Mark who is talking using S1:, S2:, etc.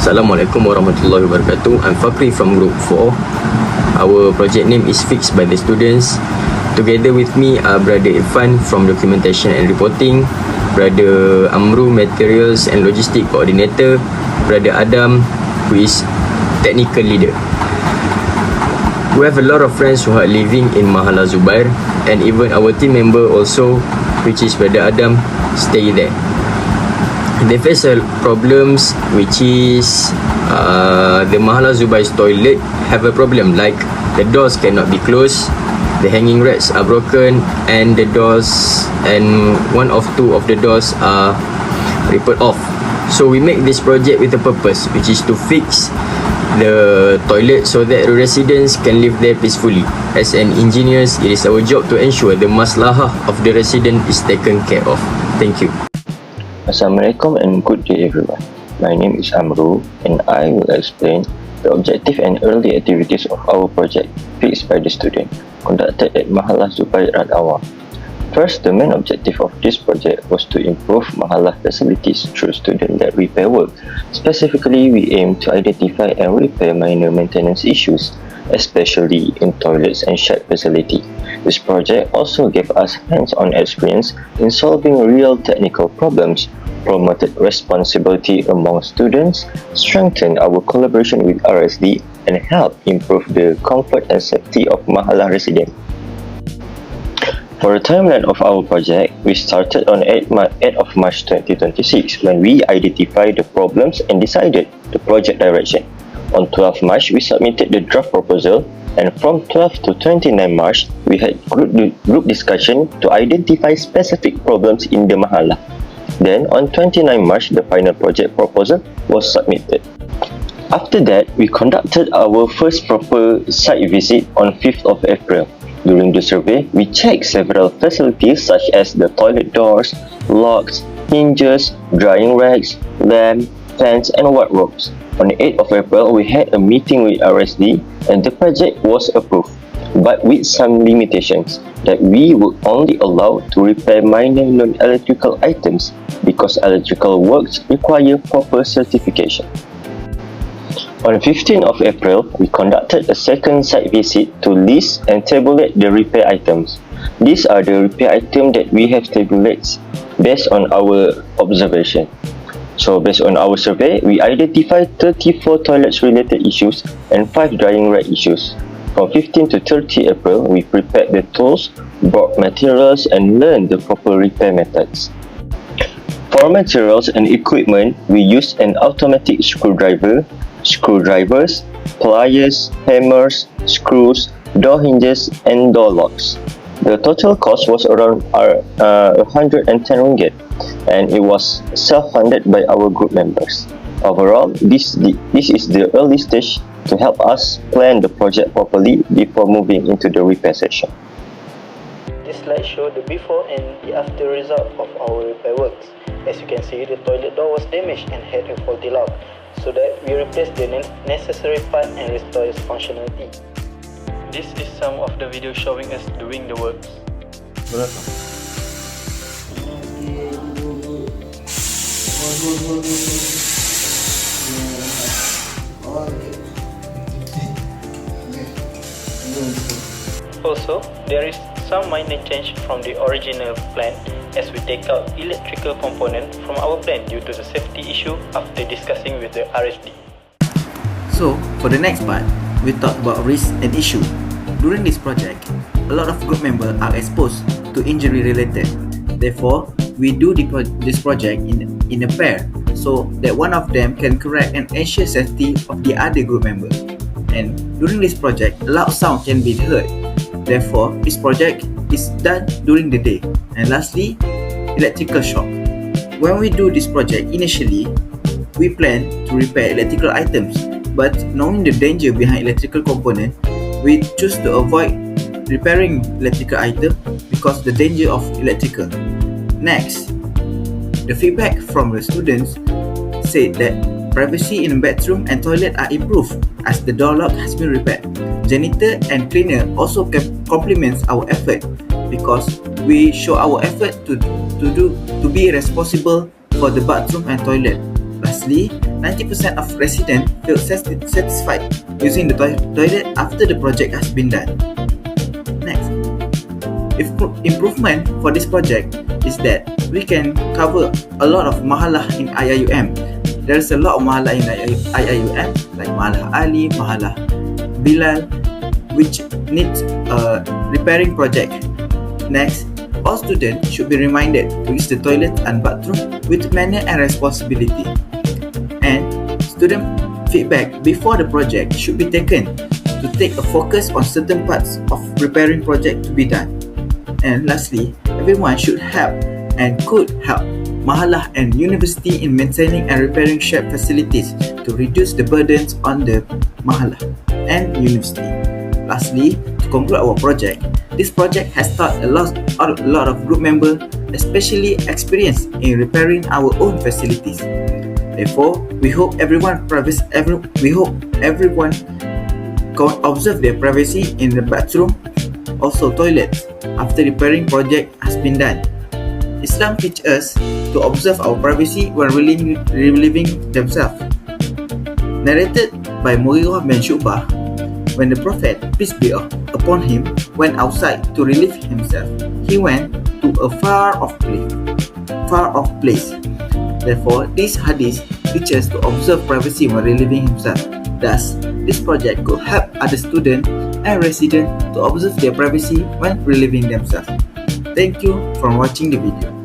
S1: Assalamualaikum warahmatullahi wabarakatuh. I'm Fakri from Group 4. Our project name is fixed by the students. Together with me are Brother IRFAN from Documentation and Reporting, Brother AMRU, Materials and Logistic Coordinator, Brother Adam, who is Technical Leader. We have a lot of friends who are living in Mahala Zubair, and even our team member also, which is Brother Adam, stay there. They face problems which is the Mahala Zubair's toilet have a problem, like the doors cannot be closed, the hanging racks are broken, and the doors and one of two of the doors are ripped off. So we make this project with a purpose, which is to fix the toilet so that the residents can live there peacefully. As an engineers, it is our job to ensure the maslahah of the resident is taken care of. Thank you.
S2: Assalamualaikum and good day everyone. My name is AMRU and I will explain the objective and early activities of our project fixed by the student conducted at Mahala Zubair Al-Awam. First, the main objective of this project was to improve Mahala facilities through student-led repair work. Specifically, we aim to identify and repair minor maintenance issues, especially in toilets and shed facility. This project also gave us hands-on experience in solving real technical problems, promoted responsibility among students, strengthened our collaboration with RSD, and helped improve the comfort and safety of Mahala residents. For the timeline of our project, we started on 8 of March 2026 when we identified the problems and decided the project direction. On 12 March, we submitted the draft proposal, and from 12 to 29 March, we had group discussion to identify specific problems in the Mahala. Then, on 29 March, the final project proposal was submitted. After that, we conducted our first proper site visit on 5th of April. During the survey, we checked several facilities such as the toilet doors, locks, hinges, drying racks, lamp, fans, and wardrobes. On the 8th of April, we had a meeting with RSD and the project was approved, but with some limitations that we were only allowed to repair minor non-electrical items because electrical works require proper certification. On 15th of April, we conducted a second site visit to list and tabulate the repair items. These are the repair items that we have tabulated based on our observation. So based on our survey, we identified 34 toilets related issues and 5 drying rack issues. From 15 to 30 April, we prepared the tools, bought materials and learned the proper repair methods. For materials and equipment, we used an automatic screwdriver, screwdrivers, pliers, hammers, screws, door hinges and door locks. The total cost was around 110 ringgit and it was self-funded by our group members. Overall, this is the early stage to help us plan the project properly before moving into the repair session.
S3: This slide shows the before and the after result of our repair works. As you can see, the toilet door was damaged and had a faulty lock, so that we replaced the necessary part and restored its functionality. This is some of the video showing us doing the works. Also, there is some minor change from the original plan as we take out electrical component from our plan due to the safety issue after discussing with the RSD.
S4: So, for the next part, we talk about risk and issue. During this project, a lot of group members are exposed to injury related. Therefore, we do this project in a pair so that one of them can correct and ensure safety of the other group member. And during this project, a loud sound can be heard. Therefore, this project is done during the day. And lastly, electrical shock. When we do this project initially, we plan to repair electrical items, but knowing the danger behind electrical component, we choose to avoid repairing electrical item because the danger of electrical. Next, the feedback from the students said that privacy in bedroom and toilet are improved as the door lock has been repaired. Janitor and cleaner also compliments our effort because we show our effort to be responsible for the bathroom and toilet. Lastly, 90% of residents feel satisfied using the toilet after the project has been done. Next, improvement for this project is that we can cover a lot of mahalah in IIUM. There's a lot of mahalah in IIUM like mahalah Ali, mahalah Bilal, which needs a repairing project. Next, all students should be reminded to use the toilet and bathroom with manner and responsibility. And student feedback before the project should be taken to take a focus on certain parts of repairing project to be done. And lastly, everyone should help and could help mahalah and university in maintaining and repairing shared facilities to reduce the burdens on the mahalah and university. Lastly, to conclude our project, this project has taught a lot of group members, especially experienced in repairing our own facilities. Therefore, we hope everyone observe their privacy in the bathroom, also toilets, after repairing project has been done. Islam teaches us to observe our privacy when relieving themselves. Narrated by Mughirah bin Syu'bah, when the Prophet, peace be upon him, went outside to relieve himself, he went to a far off place. Therefore, this hadith teaches to observe privacy when relieving himself. Thus, this project could help other students and residents to observe their privacy when relieving themselves. Thank you for watching the video.